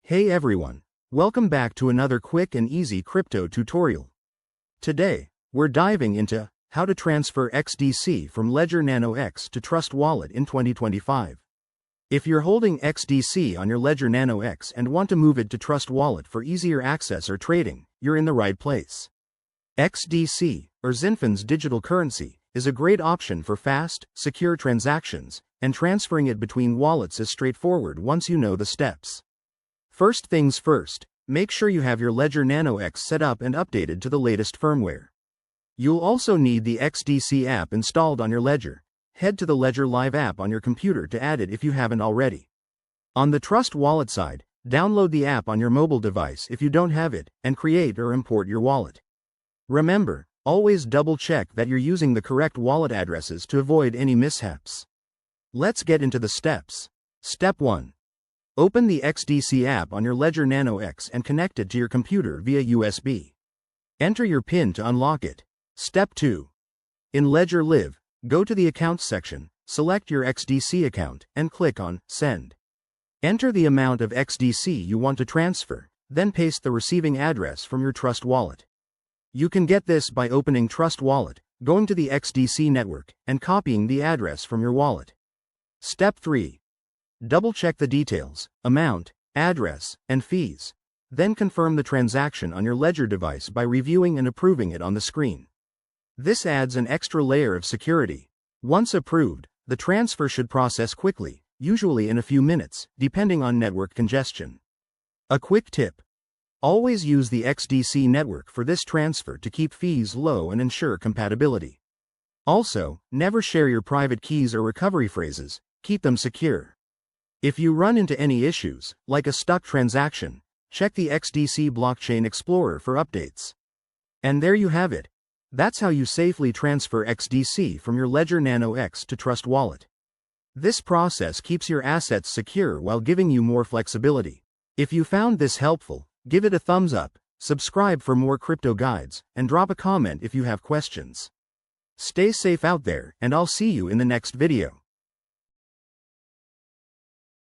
Hey everyone, welcome back to another quick and easy crypto tutorial. Today, we're diving into how to transfer XDC from Ledger Nano X to Trust Wallet in 2025. If you're holding XDC on your Ledger Nano X and want to move it to Trust Wallet for easier access or trading, you're in the right place. XDC, or Zinfin's digital currency, is a great option for fast, secure transactions, and transferring it between wallets is straightforward once you know the steps. First things first, make sure you have your Ledger Nano X set up and updated to the latest firmware. You'll also need the XDC app installed on your Ledger. Head to the Ledger Live app on your computer to add it if you haven't already. On the Trust Wallet side, download the app on your mobile device if you don't have it, and create or import your wallet. Remember, always double-check that you're using the correct wallet addresses to avoid any mishaps. Let's get into the steps. Step 1. Open the XDC app on your Ledger Nano X and connect it to your computer via USB. Enter your PIN to unlock it. Step 2. In Ledger Live, go to the Accounts section, select your XDC account, and click on Send. Enter the amount of XDC you want to transfer, then paste the receiving address from your Trust Wallet. You can get this by opening Trust Wallet, going to the XDC network, and copying the address from your wallet. Step 3. Double-check the details, amount, address, and fees. Then confirm the transaction on your Ledger device by reviewing and approving it on the screen. This adds an extra layer of security. Once approved, the transfer should process quickly, usually in a few minutes, depending on network congestion. A quick tip: always use the XDC network for this transfer to keep fees low and ensure compatibility. Also, never share your private keys or recovery phrases, keep them secure. If you run into any issues, like a stuck transaction, check the XDC Blockchain Explorer for updates. And there you have it. That's how you safely transfer XDC from your Ledger Nano X to Trust Wallet. This process keeps your assets secure while giving you more flexibility. If you found this helpful, give it a thumbs up, subscribe for more crypto guides, and drop a comment if you have questions. Stay safe out there, and I'll see you in the next video.